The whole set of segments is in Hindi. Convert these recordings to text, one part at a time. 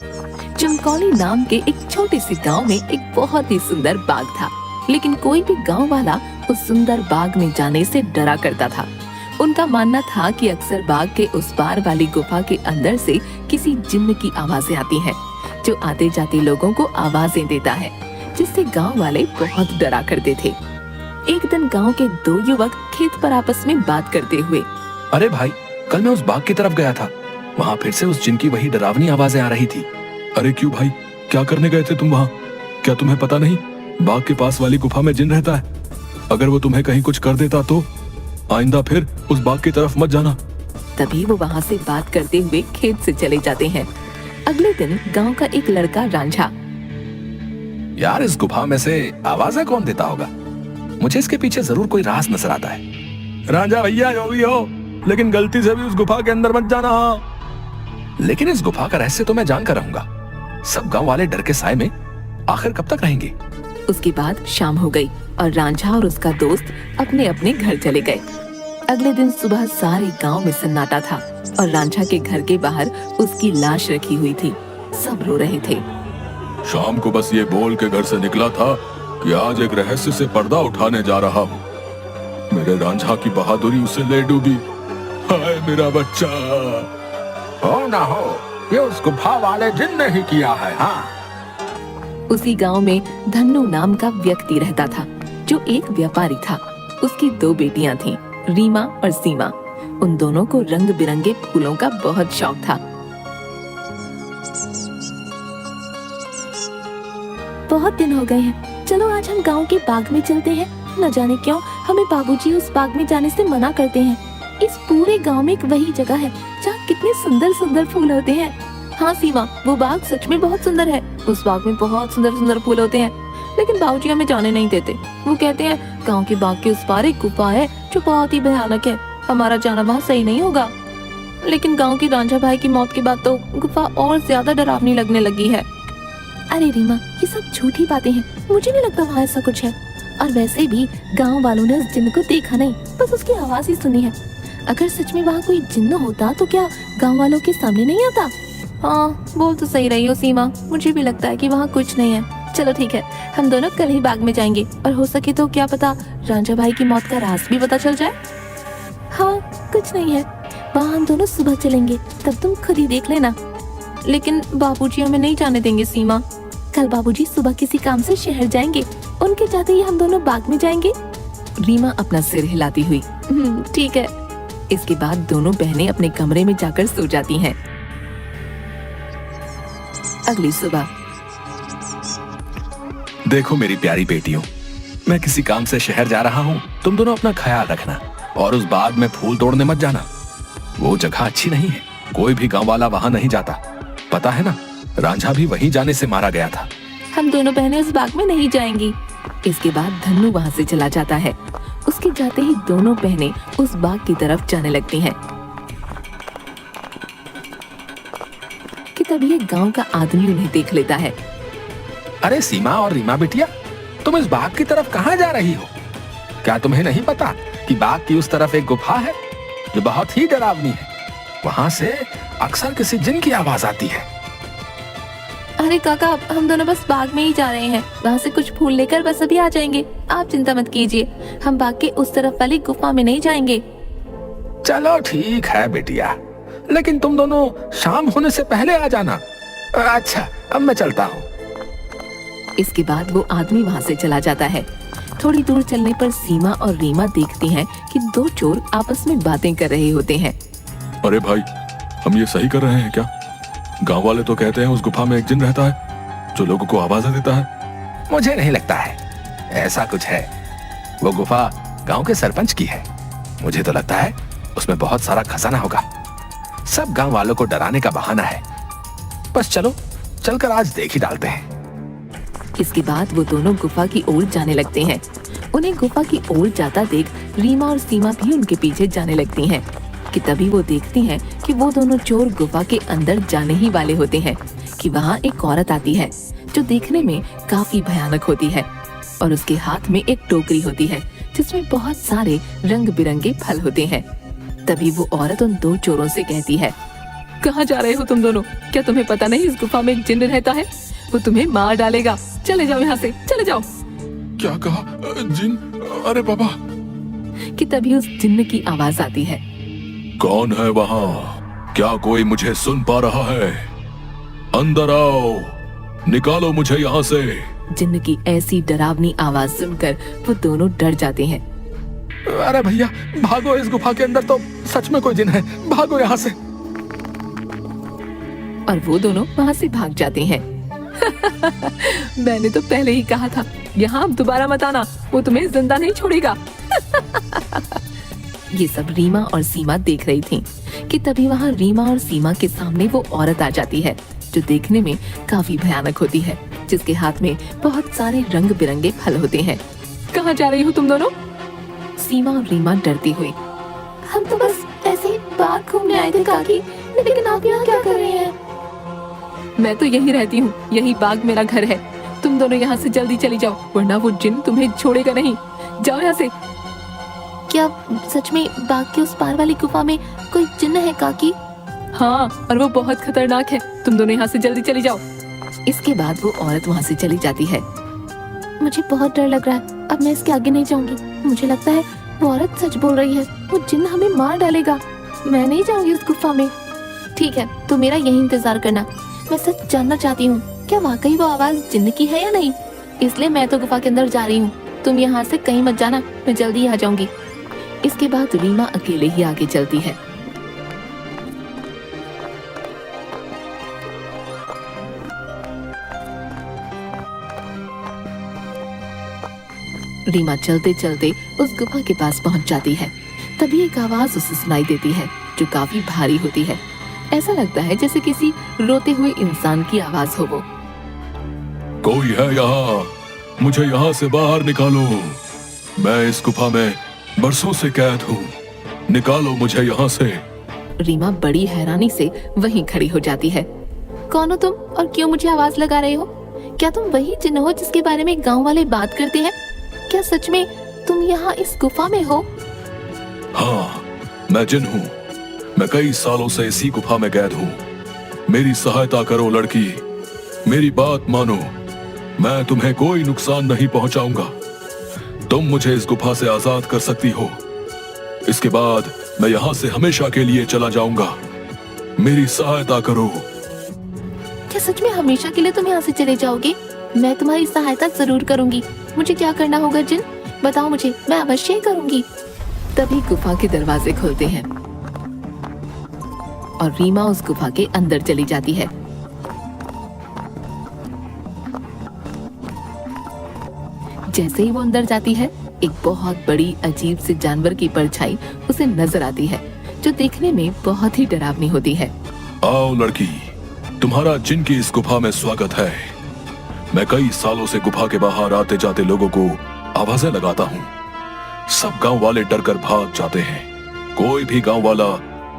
चमकौली नाम के एक छोटे से गांव में एक बहुत ही सुंदर बाग था, लेकिन कोई भी गांव वाला उस सुंदर बाग में जाने से डरा करता था। उनका मानना था कि अक्सर बाग के उस पार वाली गुफा के अंदर से किसी जिन्न की आवाजें आती हैं, जो आते जाते लोगों को आवाजें देता है, जिससे गांव वाले बहुत डरा करते थे। एक दिन गांव के दो युवक खेत पर आपस में बात करते हुए, अरे भाई, कल मैं उस बाग की तरफ गया था, वहाँ फिर से उस जिन की वही डरावनी आवाजें आ रही थी। अरे क्यों भाई, क्या करने गए थे तुम वहाँ? क्या तुम्हें पता नहीं बाग के पास वाली गुफा में जिन रहता है? अगर वो तुम्हें कहीं कुछ कर देता तो आइंदा फिर उस बाग की तरफ मत जाना। तभी वो वहाँ से बात करते हुए खेत से चले जाते हैं। अगले दिन गांव का एक लड़का रांझा, यार, इस गुफा में से आवाजें कौन देता होगा? मुझे इसके पीछे जरूर कोई राज नजर आता है। राजा भैया, जो भी हो, लेकिन गलती से भी उस गुफा के अंदर मत जाना। लेकिन इस गुफा का रहस्य तो मैं जान कर रहूंगा। सब गांव वाले डर के साए में आखिर कब तक रहेंगे? उसके बाद शाम हो गई और रांझा और उसका दोस्त अपने अपने घर चले गए। अगले दिन सुबह सारे गांव में सन्नाटा था और रांझा के घर के बाहर उसकी लाश रखी हुई थी। सब रो रहे थे। शाम को बस ये बोल के घर से निकला था कि आज एक रहस्य से पर्दा उठाने जा रहा हूँ। मेरे रांझा की बहादुरी उसे ले डूबी। हाय मेरा बच्चा। हो ना हो, ये उस गुफा वाले जिन ने ही किया है। हाँ। उसी गांव में धन्नू नाम का व्यक्ति रहता था, जो एक व्यापारी था। उसकी दो बेटियां थीं, रीमा और सीमा। उन दोनों को रंग बिरंगे फूलों का बहुत शौक था। बहुत दिन हो गए हैं, चलो आज हम गांव के बाग में चलते हैं। न जाने क्यों हमें बाबूजी उस बाग में जाने से मना करते हैं। इस पूरे गांव में एक वही जगह है जहाँ कितने सुंदर सुंदर फूल होते हैं। हाँ सीमा, वो बाग सच में बहुत सुंदर है। उस बाग में बहुत सुंदर सुंदर फूल होते हैं, लेकिन बाबूजी हमें जाने नहीं देते। वो कहते हैं गांव के बाग के उस पार एक गुफा है जो बहुत ही भयानक है, हमारा जाना वहाँ सही नहीं होगा। लेकिन गांव के रांझा भाई की मौत के बाद तो गुफा और ज्यादा डरावनी लगने लगी है। अरे रीमा, ये सब झूठी बातें हैं, मुझे नहीं लगता वहाँ ऐसा कुछ है। और वैसे भी गाँव वालों ने उस जिन्न को देखा नहीं, बस उसकी आवाज ही सुनी है। अगर सच में वहाँ कोई जिन्न होता तो क्या गाँव वालों के सामने नहीं आता? हाँ, बोल तो सही रही हो सीमा, मुझे भी लगता है कि वहाँ कुछ नहीं है। चलो ठीक है, हम दोनों कल ही बाग में जाएंगे और हो सके तो क्या पता रांझा भाई की मौत का राज भी पता चल जाए। हाँ, कुछ नहीं है, वहाँ हम दोनों सुबह चलेंगे, तब तुम खुद ही देख लेना। लेकिन बाबूजी हमें नहीं जाने देंगे सीमा। कल बाबूजी सुबह किसी काम से शहर जाएंगे, उनके जाते ही हम दोनों बाग में जाएंगे। रीमा अपना सिर हिलाती हुई ठीक है। इसके बाद दोनों बहनें अपने कमरे में जाकर सो जाती हैं। अगली सुबह, देखो मेरी प्यारी बेटियों, मैं किसी काम से शहर जा रहा हूँ। तुम दोनों अपना ख्याल रखना और उस बाग में फूल तोड़ने मत जाना। वो जगह अच्छी नहीं है, कोई भी गांव वाला वहाँ नहीं जाता। पता है ना, रांझा भी वहीं जाने से मारा गया था। हम दोनों बहनें उस बाग में नहीं जाएंगी। इसके बाद धन्नू वहाँ से चला जाता है। उसके जाते ही दोनों बहनें उस बाग की तरफ जाने लगती हैं कि तभी एक गांव का आदमी उन्हें देख लेता है। अरे सीमा और रीमा बेटिया, तुम इस बाग की तरफ कहाँ जा रही हो? क्या तुम्हें नहीं पता कि बाग की उस तरफ एक गुफा है जो बहुत ही डरावनी है? वहाँ से अक्सर किसी जिन की आवाज आती है। अरे काका, हम दोनों बस बाग में ही जा रहे हैं, वहाँ से कुछ फूल लेकर बस अभी आ जाएंगे। आप चिंता मत कीजिए, हम बाग के उस तरफ वाली गुफा में नहीं जाएंगे। चलो ठीक है बेटिया, लेकिन तुम दोनों शाम होने से पहले आ जाना। अच्छा, अब मैं चलता हूँ। इसके बाद वो आदमी वहाँ से चला जाता है। थोड़ी दूर चलने पर सीमा और रीमा देखती हैं कि दो चोर आपस में बातें कर रहे होते हैं। अरे भाई, हम ये सही कर रहे हैं क्या? गांव वाले तो कहते हैं उस गुफा में एक जिन रहता है जो लोगों को आवाजें देता है। मुझे नहीं लगता है ऐसा कुछ है। वो गुफा गांव के सरपंच की है। मुझे तो लगता है उसमें बहुत सारा खजाना होगा। सब गांव वालों को डराने का बहाना है। बस चलो, चलकर आज देख ही डालते हैं। इसके बाद वो दोनों गुफा की ओर जाने लगते हैं। उन्हें गुफा की ओर जाता देख रीमा और सीमा भी उनके पीछे जाने लगती हैं कि तभी वो देखती हैं कि वो दोनों चोर गुफा के अंदर जाने ही वाले होते हैं कि वहाँ एक औरत आती है जो देखने में काफी भयानक होती है और उसके हाथ में एक टोकरी होती है जिसमें बहुत सारे रंग बिरंगे फल होते हैं। तभी वो औरत उन दो चोरों से कहती है, कहाँ जा रहे हो तुम दोनों? क्या तुम्हें पता नहीं इस गुफा में एक जिन्न रहता है? वो तुम्हें मार डालेगा। चले जाओ यहाँ से, चले जाओ। क्या कहा? जिन? अरे बाबा। कि तभी उस जिन्न की आवाज आती है। कौन है वहाँ? क्या कोई मुझे सुन पा रहा है? अंदर आओ, निकालो मुझे यहाँ से। जिन्न की ऐसी डरावनी आवाज सुनकर वो दोनों डर जाते हैं। अरे भैया भागो, इस गुफा के अंदर तो सच में कोई जिन है, भागो यहाँ से। और वो दोनों वहाँ से भाग जाते हैं। मैंने तो पहले ही कहा था, यहाँ अब दोबारा मत आना, वो तुम्हें जिंदा नहीं छोड़ेगा। ये सब रीमा और सीमा देख रही थीं कि तभी वहाँ रीमा और सीमा के सामने वो औरत आ जाती है जो देखने में काफी भयानक होती है, जिसके हाथ में बहुत सारे रंग बिरंगे फल होते हैं। कहाँ जा रही हो तुम दोनों? सीमा और रीमा डरती हुई। हम तो बस ऐसे ही बाहर घूमने आए थे काकी, लेकिन आप यहाँ क्या कर रहे हैं? मैं तो यही रहती हूँ, यही बाग मेरा घर है। तुम दोनों यहाँ से जल्दी चली जाओ, वरना वो जिन तुम्हें छोड़ेगा नहीं। जाओ यहाँ से। क्या सच में बाग के उस पार वाली गुफा में कोई जिन्न है काकी? हाँ, और वो बहुत खतरनाक है। तुम दोनों यहाँ से जल्दी चली जाओ। इसके बाद वो औरत वहाँ से चली जाती है। मुझे बहुत डर लग रहा है, अब मैं इसके आगे नहीं जाऊंगी। मुझे लगता है वो औरत सच बोल रही है, वो जिन्न हमें मार डालेगा। मैं नहीं जाऊंगी उस गुफा में। ठीक है, तो मेरा यही इंतजार करना। मैं सच जानना चाहती हूँ, क्या वाकई वो आवाज जिन्न की है या नहीं? इसलिए मैं तो गुफा के अंदर जा रही हूँ। तुम यहाँ से कहीं मत जाना, मैं जल्दी ही आ जाऊंगी। इसके बाद रीमा अकेले ही आगे चलती है। रीमा चलते चलते उस गुफा के पास पहुंच जाती है। तभी एक आवाज उसे सुनाई देती है जो काफी भारी होती है। ऐसा लगता है जैसे किसी रोते हुए इंसान की आवाज हो वो। कोई है यहाँ? मुझे यहाँ से बाहर निकालो। मैं इस गुफा में बरसों से कैद हूँ, निकालो मुझे यहाँ से। रीमा बड़ी हैरानी से वहीं खड़ी हो जाती है। कौन हो तुम और क्यों मुझे आवाज लगा रहे हो? क्या तुम वही जिन्न हो जिसके बारे में गांव वाले बात करते हैं? क्या सच में तुम यहाँ इस गुफा में हो? हाँ, मैं जिन हूँ। मैं कई सालों से इसी गुफा में कैद हूँ। मेरी सहायता करो लड़की, मेरी बात मानो। मैं तुम्हें कोई नुकसान नहीं पहुंचाऊंगा। तुम मुझे इस गुफा से आजाद कर सकती हो। इसके बाद मैं यहाँ से हमेशा के लिए चला जाऊंगा। मेरी सहायता करो। क्या सच में हमेशा के लिए तुम यहाँ से चले जाओगे? मैं तुम्हारी सहायता जरूर करूंगी। मुझे क्या करना होगा जिन? बताओ मुझे, मैं अवश्य ही करूंगी। तभी गुफा के दरवाजे खुलते हैं और रीमा उस गुफा के अंदर चली जाती है। जैसे ही वो अंदर जाती है, एक बहुत बड़ी अजीब से जानवर की परछाई उसे नजर आती है जो देखने में बहुत ही डरावनी होती है। आओ लड़की, तुम्हारा जिन की इस गुफा में स्वागत है। मैं कई सालों से गुफा के बाहर आते जाते लोगों को आवाजें लगाता हूँ। सब गांव वाले डर कर भाग जाते हैं। कोई भी गांव वाला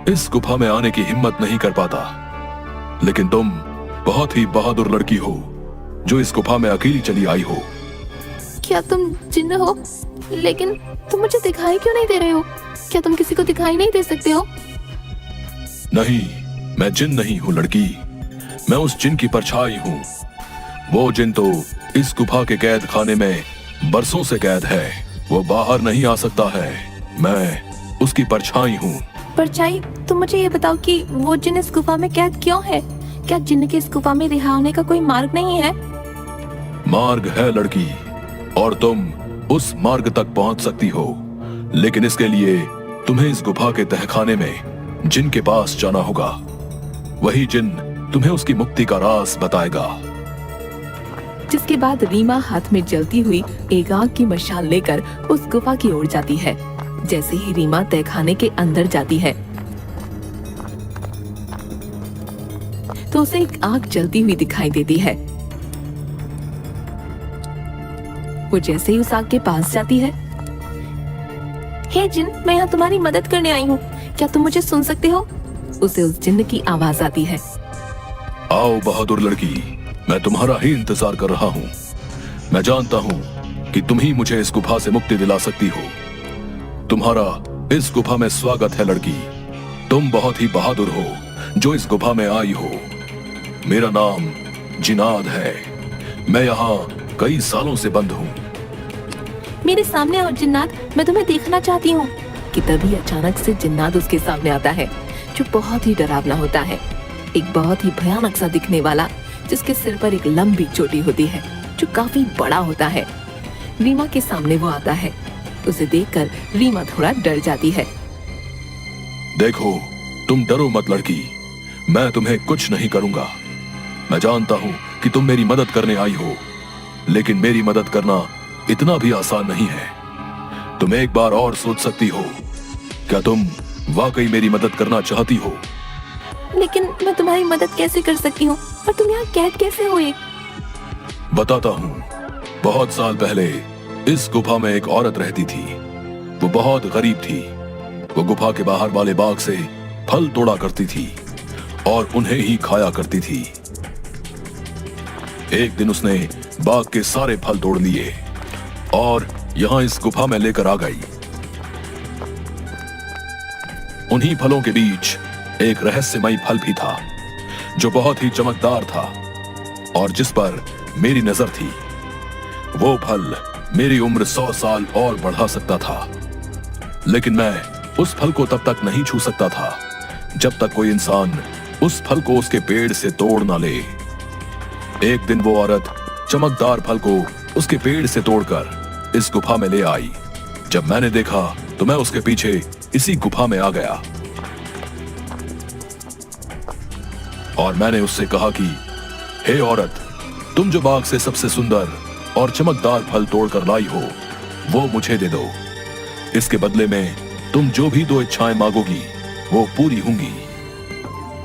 इस गुफा में आने की हिम्मत नहीं कर पाता। लेकिन तुम बहुत ही बहादुर लड़की हो जो इस गुफा में अकेली चली आई हो। क्या तुम जिन्न हो? लेकिन तुम मुझे दिखाई क्यों नहीं दे रहे हो? क्या तुम किसी को दिखाई नहीं दे सकते हो? नहीं, मैं जिन नहीं हूँ लड़की। मैं उस जिन की परछाई हूँ। वो जिन तो इस गुफा के कैद खाने में बरसों से कैद है। वो बाहर नहीं आ सकता है। मैं उसकी परछाई हूँ। परछाई? तुम मुझे ये बताओ कि वो जिन इस गुफा में कैद क्यों है? क्या जिन्न के इस गुफा में रिहा होने का कोई मार्ग नहीं है? मार्ग है लड़की, और तुम उस मार्ग तक पहुंच सकती हो। लेकिन इसके लिए तुम्हें इस गुफा के तहखाने में जिन के पास जाना होगा। वही जिन तुम्हें उसकी मुक्ति का राज बताएगा। जिसके बाद रीमा हाथ में जलती हुई एक आग की मशाल लेकर उस गुफा की ओर जाती है। जैसे ही रीमा तहखाने के अंदर जाती है तो उसे एक आग जलती हुई दिखाई देती है। वो जैसे ही उस आग के पास जाती है, हे जिन, मैं यहाँ तुम्हारी मदद करने आई हूँ, क्या तुम मुझे सुन सकते हो? उसे उस जिन्न की आवाज आती है। आओ बहादुर लड़की, मैं तुम्हारा ही इंतजार कर रहा हूँ। मैं जानता हूँ कि तुम ही मुझे इस गुफा से मुक्ति दिला सकती हो। तुम्हारा इस गुफा में स्वागत है लड़की। तुम बहुत ही बहादुर हो। जो इस गुफा में आई हो। मेरा नाम जिनाद है। मैं यहाँ कई सालों से बंद हूँ। मेरे सामने आओ जिन्नात, मैं तुम्हें देखना चाहती हूँ। कि तभी अचानक से जिन्नात उसके सामने आता है, जो बहुत ही डरावना होता है। एक बहुत ही भयानक सा दिखने वाला, जिसके सिर पर एक लंबी चोटी होती है, जो काफी बड़ा होता है। रीमा के सामने वो आता है। उसे देखकर रीमा थोड़ा डर जाती है। देखो, तुम डरो मत लड़की, मैं तुम्हें कुछ नहीं करूंगा। मैं जानता हूँ कि तुम मेरी मदद करने आई हो, लेकिन मेरी मदद करना इतना भी आसान नहीं है। तुम एक बार और सोच सकती हो। क्या तुम वाकई मेरी मदद करना चाहती हो? लेकिन मैं तुम्हारी मदद कैसे कर सकती हूँ, और तुम यहाँ कैद कैसे हुए? बताता हूँ। बहुत साल पहले इस गुफा में एक औरत रहती थी। वो बहुत गरीब थी। वो गुफा के बाहर वाले बाग से फल तोड़ा करती थी और उन्हें ही खाया करती थी। एक दिन उसने बाग के सारे फल तोड़ लिए और यहाँ इस गुफा में लेकर आ गई। उन्हीं फलों के बीच एक रहस्यमयी फल भी था, जो बहुत ही चमकदार था और जिस पर मेरी नजर थी। वो फल मेरी उम्र 100 साल और बढ़ा सकता था, लेकिन मैं उस फल को तब तक नहीं छू सकता था जब तक कोई इंसान उस फल को उसके पेड़ से तोड़ ना ले। एक दिन वो औरत चमकदार फल को उसके पेड़ से तोड़कर इस गुफा में ले आई। जब मैंने देखा तो मैं उसके पीछे इसी गुफा में आ गया और मैंने उससे कहा कि हे औरत, तुम जो बाग से सबसे सुंदर और चमकदार फल तोड़कर लाई हो, वो मुझे दे दो। इसके बदले में तुम जो भी 2 इच्छाएं मांगोगी वो पूरी होंगी।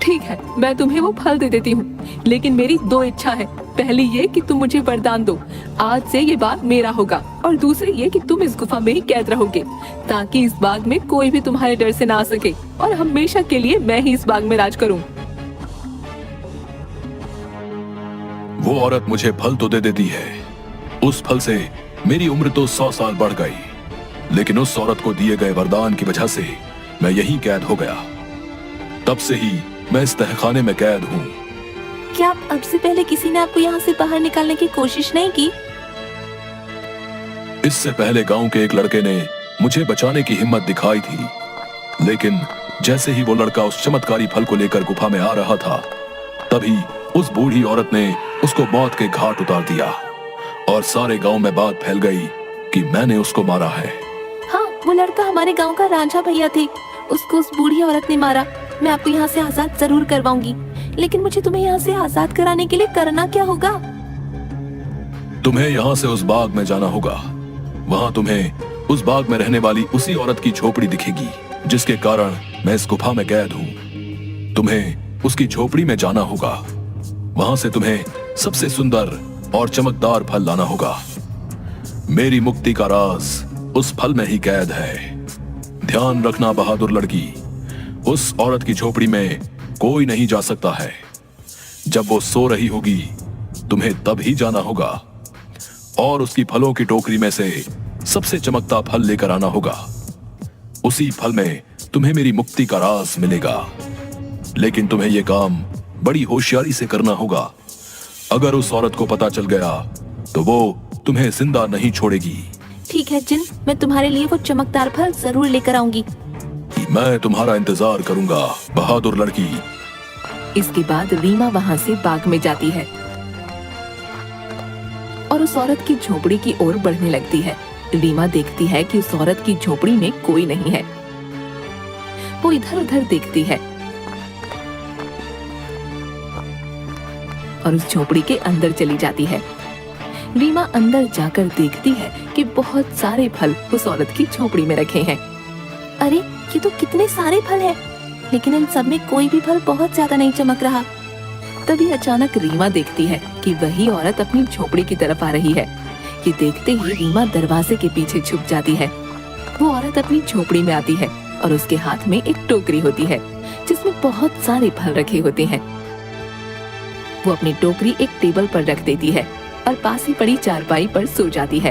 ठीक है, मैं तुम्हें वो फल दे देती हूँ, लेकिन मेरी 2 इच्छा है। पहली ये कि तुम मुझे वरदान दो, आज से ये बाग मेरा होगा, और दूसरी ये कि तुम इस गुफा में ही कैद रहोगे, ताकि इस बाग में कोई भी तुम्हारे डर से ना आ सके, और हमेशा के लिए मैं ही इस बाग में राज करूँ। वो औरत मुझे फल तो दे देती है। उस फल से मेरी उम्र तो 100 साल बढ़ गई, लेकिन उस औरत को दिए गए वरदान की वजह से मैं यहीं कैद हो गया। तब से ही मैं इस तहखाने में कैद हूँ। क्या अब से पहले किसी ने आपको यहाँ से बाहर निकालने की कोशिश नहीं की? इससे पहले गांव के एक लड़के ने मुझे बचाने की हिम्मत दिखाई थी, लेकिन जैसे ही वो लड़का उस चमत्कारी फल को लेकर गुफा में आ रहा था, तभी उस बूढ़ी औरत ने उसको मौत के घाट उतार दिया और सारे गांव में बात फैल गई कि मैंने उसको मारा है। हाँ, वो लड़का हमारे गांव का रांझा भैया थे। उसको उस बूढ़ी औरत ने मारा। मैं आपको यहाँ से आजाद जरूर करवाऊंगी, लेकिन मुझे तुम्हें यहाँ से आजाद कराने के लिए करना क्या होगा? तुम्हें यहाँ से उस बाग में जाना होगा। वहाँ तुम्हें उस बाग में रहने वाली उसी औरत की झोपड़ी दिखेगी, जिसके कारण मैं इस गुफा में कैद हूँ। तुम्हें उसकी झोपड़ी में जाना होगा। वहाँ से तुम्हें सबसे सुंदर और चमकदार फल लाना होगा। मेरी मुक्ति का राज उस फल में ही कैद है। ध्यान रखना बहादुर लड़की, उस औरत की झोपड़ी में कोई नहीं जा सकता है। जब वो सो रही होगी तुम्हें तब ही जाना होगा और उसकी फलों की टोकरी में से सबसे चमकता फल लेकर आना होगा। उसी फल में तुम्हें मेरी मुक्ति का राज मिलेगा, लेकिन तुम्हें यह काम बड़ी होशियारी से करना होगा। अगर उस औरत को पता चल गया तो वो तुम्हें जिंदा नहीं छोड़ेगी। ठीक है जिन, मैं तुम्हारे लिए वो चमकदार फल जरूर लेकर आऊंगी। मैं तुम्हारा इंतजार करूंगा बहादुर लड़की। इसके बाद रीमा वहाँ से बाग में जाती है और उस औरत की झोपड़ी की ओर बढ़ने लगती है। रीमा देखती है कि उस औरत की झोपड़ी में कोई नहीं है। वो इधर उधर देखती है और उस झोपड़ी के अंदर चली जाती है। रीमा अंदर जाकर देखती है कि बहुत सारे फल उस औरत की झोपड़ी में रखे हैं। अरे, ये तो कितने सारे फल हैं, लेकिन इन सब में कोई भी फल बहुत ज्यादा नहीं चमक रहा। तभी अचानक रीमा देखती है कि वही औरत अपनी झोपड़ी की तरफ आ रही है। ये देखते ही रीमा दरवाजे के पीछे छुप जाती है। वो औरत अपनी झोपड़ी में आती है और उसके हाथ में एक टोकरी होती है जिसमें बहुत सारे फल रखे होते हैं। वो अपनी टोकरी एक टेबल पर रख देती है और पास ही पड़ी चारपाई पर सो जाती है।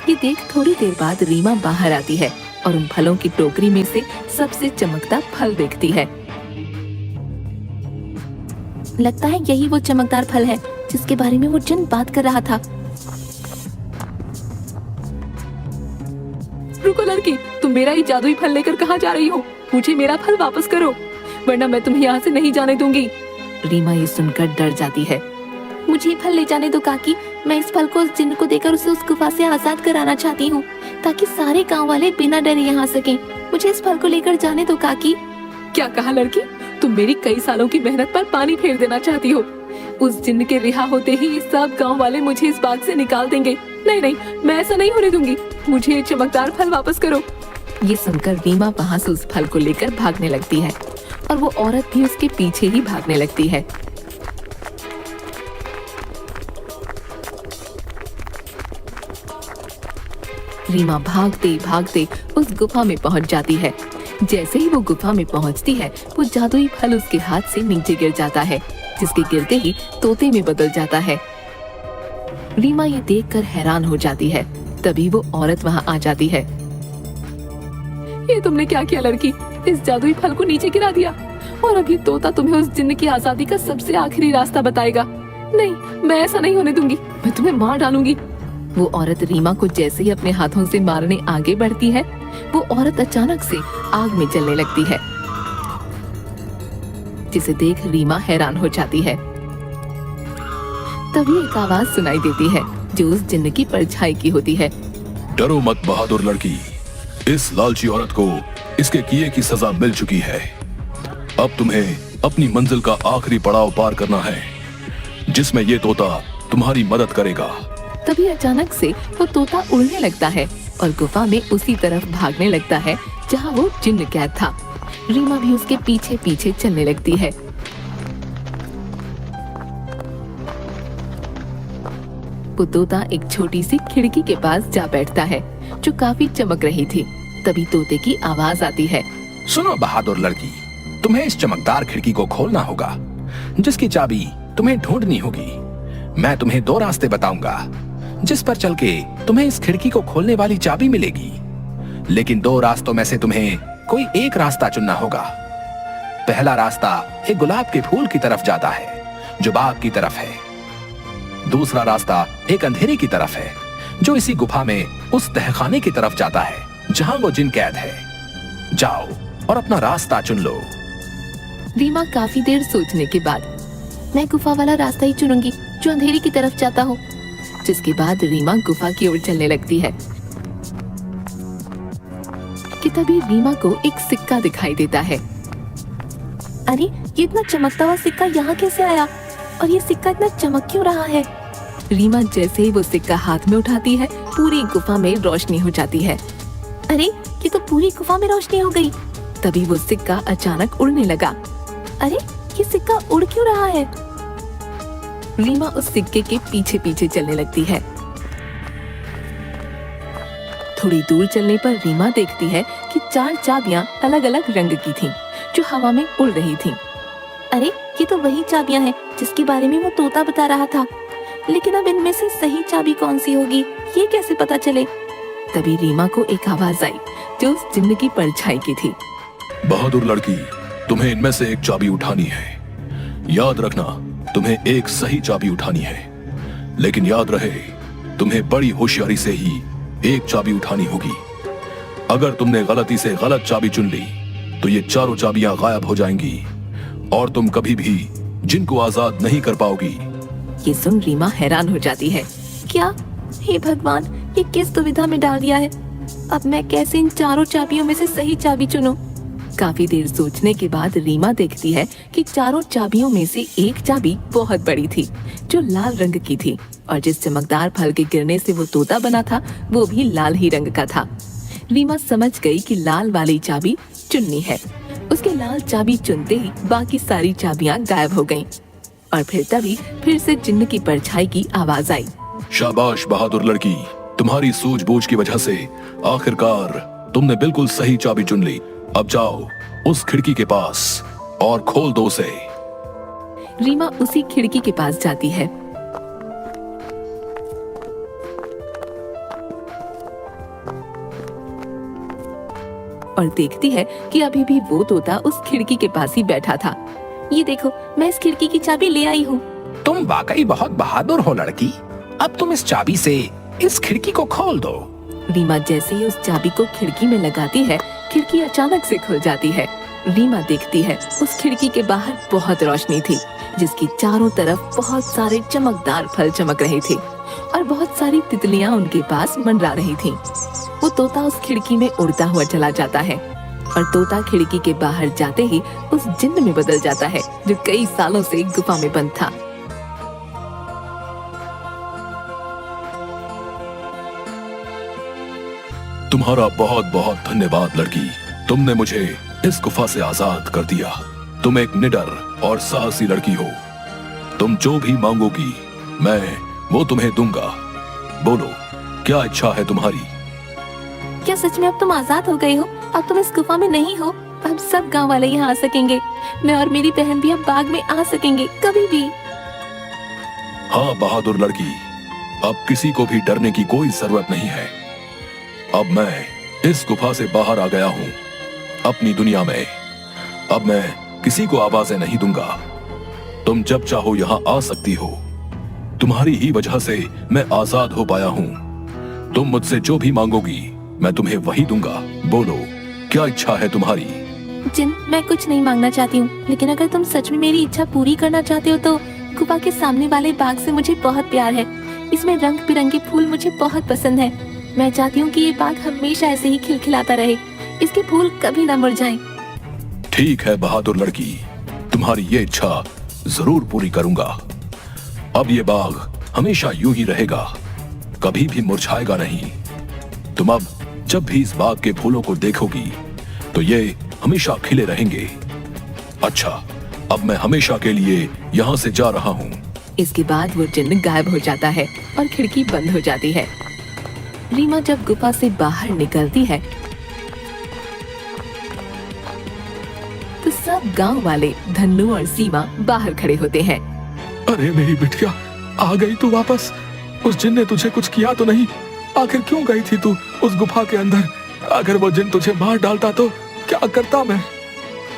ये देख थोड़ी देर बाद रीमा बाहर आती है और उन फलों की टोकरी में से सबसे चमकता फल देखती है। लगता है यही वो चमकदार फल है जिसके बारे में वो जिन बात कर रहा था। रुको लड़की, तुम मेरा ये जादुई फल लेकर कहाँ जा रही हो? मुझे मेरा फल वापस करो, वरना मैं तुम्हें यहाँ से नहीं जाने दूंगी। रीमा ये सुनकर डर जाती है। मुझे फल ले जाने दो काकी, मैं इस फल को उस जिन्न को देकर उसे उस गुफा से आजाद कराना चाहती हूँ, ताकि सारे गांव वाले बिना डरे यहाँ सकें। मुझे इस फल को लेकर जाने दो काकी। क्या कहा लड़की? तुम मेरी कई सालों की मेहनत पर पानी फेर देना चाहती हो? उस जिन्न के रिहा होते ही ये सब गांव वाले मुझे इस बाग से निकाल देंगे। नहीं नहीं, मैं ऐसा नहीं होने दूंगी। मुझे ये चमकदार फल वापस करो। ये सुनकर रीमा वहाँ से उस फल को लेकर भागने लगती है और वो औरत भी उसके पीछे ही भागने लगती है। रीमा भागते भागते उस गुफा में पहुंच जाती है। जैसे ही वो गुफा में पहुंचती है, वो जादुई फल उसके हाथ से नीचे गिर जाता है, जिसके गिरते ही तोते में बदल जाता है। रीमा ये देखकर हैरान हो जाती है। तभी वो औरत वहाँ आ जाती है। ये तुमने क्या किया लड़की? इस जादुई फल को नीचे गिरा दिया और अभी तोता तुम्हें उस जिन्न की आजादी का सबसे आखिरी रास्ता बताएगा। नहीं, मैं ऐसा नहीं होने दूंगी, मैं तुम्हें मार डालूंगी। वो औरत रीमा को जैसे ही अपने हाथों से मारने आगे बढ़ती है, वो औरत अचानक से आग में जलने लगती है, जिसे देख रीमा हैरान हो जाती है। तभी एक आवाज सुनाई देती है जो उस जिन्न की परछाई की होती है। डरो मत बहादुर लड़की, इस लालची औरत को इसके किए की सजा मिल चुकी है। अब तुम्हें अपनी मंजिल का आखिरी पड़ाव पार करना है, जिसमें ये तोता तुम्हारी मदद करेगा। तभी अचानक से वो तोता उड़ने लगता है और गुफा में उसी तरफ भागने लगता है जहाँ वो जिन्न कैद था। रीमा भी उसके पीछे पीछे चलने लगती है। वो तोता एक छोटी सी खिड़की के पास जा बैठता है जो काफी चमक रही थी। तभी तोते की आवाज आती है। सुनो बहादुर लड़की, तुम्हें इस चमकदार खिड़की को खोलना होगा, जिसकी चाबी तुम्हें ढूंढनी होगी। मैं तुम्हें 2 रास्ते बताऊंगा, जिस पर चल के तुम्हें इस खिड़की को खोलने वाली चाबी मिलेगी। लेकिन 2 रास्तों में से तुम्हें कोई एक रास्ता चुनना होगा। पहला रास्ता एक गुलाब के फूल की तरफ जाता है, जो बाग की तरफ है। दूसरा रास्ता एक अंधेरे की तरफ है, जो इसी गुफा में उस तहखाने की तरफ जाता है जहां वो जिन कैद है। जाओ और अपना रास्ता चुन लो। रीमा काफी देर सोचने के बाद, मैं गुफा वाला रास्ता ही चुनूंगी जो अंधेरे की तरफ जाता हो। जिसके बाद रीमा गुफा की ओर चलने लगती है कि तभी रीमा को एक सिक्का दिखाई देता है। अरे, ये इतना चमकता हुआ सिक्का यहाँ कैसे आया? और ये सिक्का इतना चमक क्यों रहा है? रीमा जैसे ही वो सिक्का हाथ में उठाती है, पूरी गुफा में रोशनी हो जाती है। अरे, ये तो पूरी गुफा में रोशनी हो गई। तभी वो सिक्का अचानक उड़ने लगा। अरे, ये सिक्का उड़ क्यों रहा है? रीमा उस सिक्के के पीछे पीछे चलने लगती है। थोड़ी दूर चलने पर रीमा देखती है कि 4 चाबियां अलग अलग रंग की थीं, जो हवा में उड़ रही थीं। अरे, ये तो वही चाबियां हैं जिसके बारे में वो तोता बता रहा था। लेकिन अब इनमें से सही चाबी कौन सी होगी, ये कैसे पता चले? तभी रीमा को एक आवाज आई जो उस जिन्न की परछाई की थी। बहादुर लड़की, तुम्हें इनमें से एक चाबी उठानी है। याद रखना, तुम्हें एक सही चाबी उठानी है। लेकिन याद रहे, तुम्हें बड़ी होशियारी से ही एक चाबी उठानी होगी। अगर तुमने गलती से गलत चाबी चुन ली तो ये चारों चाबियां गायब हो जाएंगी और तुम कभी भी जिनको आजाद नहीं कर पाओगी। ये सुन रीमा हैरान हो जाती है। क्या? हे भगवान, ये किस दुविधा में डाल दिया है? अब मैं कैसे इन चारों चाबियों में से सही चाबी चुनूं? काफी देर सोचने के बाद रीमा देखती है कि चारों चाबियों में से एक चाबी बहुत बड़ी थी, जो लाल रंग की थी, और जिस चमकदार फल के गिरने से वो तोता बना था, वो भी लाल ही रंग का था। रीमा समझ गई कि लाल वाली चाबी चुननी है। उसके लाल चाबी चुनते ही बाकी सारी चाबियां गायब हो गईं। और फिर से जिन्न की परछाई की आवाज आई। शाबाश बहादुर लड़की, तुम्हारी सूझबूझ की वजह से आखिरकार तुमने बिल्कुल सही चाबी चुन ली। अब जाओ उस खिड़की के पास और खोल दो उसे। रीमा उसी खिड़की के पास जाती है। और देखती है कि अभी भी वो तोता उस खिड़की के पास ही बैठा था। ये देखो, मैं इस खिड़की की चाबी ले आई हूँ। तुम वाकई बहुत बहादुर हो लड़की। अब तुम इस चाबी से इस खिड़की को खोल दो। रीमा जैसे ही उस चाबी को खिड़की में लगाती है, खिड़की अचानक से खुल जाती है। रीमा देखती है उस खिड़की के बाहर बहुत रोशनी थी, जिसकी चारों तरफ बहुत सारे चमकदार फल चमक रहे थे और बहुत सारी तितलियां उनके पास मंडरा रही थीं। वो तोता उस खिड़की में उड़ता हुआ चला जाता है और तोता खिड़की के बाहर जाते ही उस जिन्न में बदल जाता है जो कई सालों से गुफा में बंद था। तुम्हारा बहुत बहुत धन्यवाद लड़की, तुमने मुझे इस गुफा से आजाद कर दिया। तुम एक निडर और साहसी लड़की हो। तुम जो भी मांगोगी मैं वो तुम्हें दूंगा। बोलो, क्या इच्छा है तुम्हारी? क्या सच में अब तुम आजाद हो गए हो? अब तुम इस गुफा में नहीं हो। अब सब गांव वाले यहाँ आ सकेंगे। मैं और मेरी बहन भी अब बाग में आ सकेंगे कभी भी। हाँ बहादुर लड़की, अब किसी को भी डरने की कोई जरूरत नहीं है। अब मैं इस गुफा से बाहर आ गया हूँ अपनी दुनिया में। अब मैं किसी को आवाजें नहीं दूंगा। तुम जब चाहो यहाँ आ सकती हो। तुम्हारी ही वजह से मैं आजाद हो पाया हूँ। तुम मुझसे जो भी मांगोगी मैं तुम्हें वही दूंगा। बोलो, क्या इच्छा है तुम्हारी? जिन, मैं कुछ नहीं मांगना चाहती हूँ, लेकिन अगर तुम सच में मेरी इच्छा पूरी करना चाहते हो तो गुफा के सामने वाले बाग से मुझे बहुत प्यार है। इसमें रंग बिरंगे फूल मुझे बहुत पसंद है। मैं चाहती हूँ कि ये बाग हमेशा ऐसे ही खिलखिलाता रहे, इसके फूल कभी न मुरझाएं। ठीक है बहादुर लड़की, तुम्हारी ये इच्छा जरूर पूरी करूंगा। अब ये बाग हमेशा यूं ही रहेगा, कभी भी मुरझाएगा नहीं। तुम अब जब भी इस बाग के फूलों को देखोगी तो ये हमेशा खिले रहेंगे। अच्छा, अब मैं हमेशा के लिए यहाँ से जा रहा हूँ। इसके बाद वो जिन्न गायब हो जाता है और खिड़की बंद हो जाती है। रीमा जब गुफा से बाहर निकलती है तो सब गांव वाले धन्नू और सीमा बाहर खड़े होते हैं। अरे मेरी बिटिया, आ गई तू वापस। उस जिन ने तुझे कुछ किया तो नहीं? आखिर क्यों गई थी तू उस गुफा के अंदर? अगर वो जिन तुझे मार डालता तो क्या करता मैं?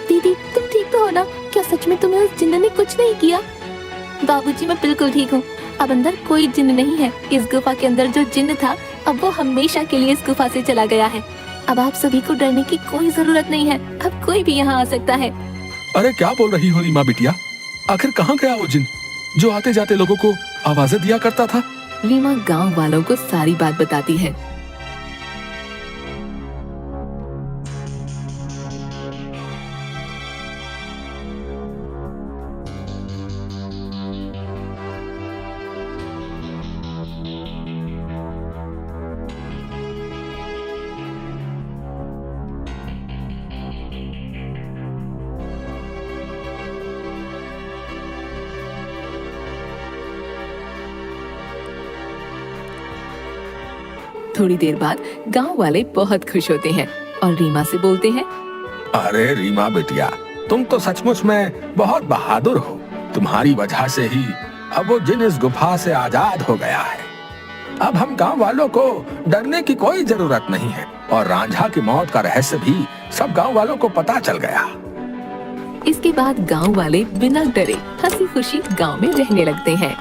दीदी, तुम ठीक तो हो ना? क्या सच में तुम्हें उस जिन्न ने कुछ नहीं किया? बाबूजी, मैं बिल्कुल ठीक हूँ। अब अंदर कोई जिन्न नहीं है। इस गुफा के अंदर जो जिन्न था अब वो हमेशा के लिए इस गुफा से चला गया है। अब आप सभी को डरने की कोई जरूरत नहीं है। अब कोई भी यहाँ आ सकता है। अरे क्या बोल रही हो रीमा बिटिया? आखिर कहाँ गया वो जिन जो आते जाते लोगों को आवाजें दिया करता था? रीमा गांव वालों को सारी बात बताती है। थोड़ी देर बाद गांव वाले बहुत खुश होते हैं और रीमा से बोलते हैं, अरे रीमा बिटिया, तुम तो सचमुच में बहुत बहादुर हो। तुम्हारी वजह से ही अब वो जिन इस गुफा से आजाद हो गया है। अब हम गांव वालों को डरने की कोई जरूरत नहीं है और रांझा की मौत का रहस्य भी सब गांव वालों को पता चल गया। इसके बाद गांव वाले बिना डरे हंसी खुशी गांव में रहने लगते हैं।